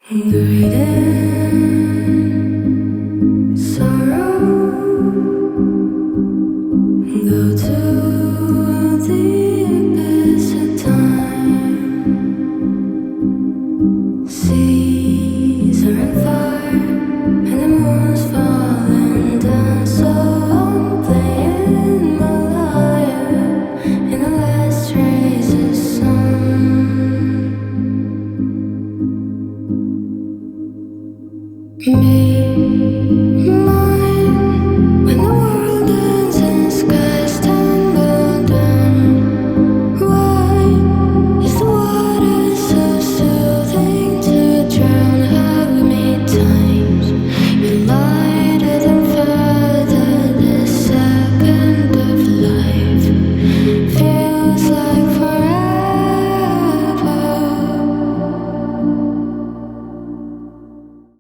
Great sorrow, go to the abyss of time. Seas are on fire and the moon's falling down. So I'm playing my lyre in the last rays of sun. Me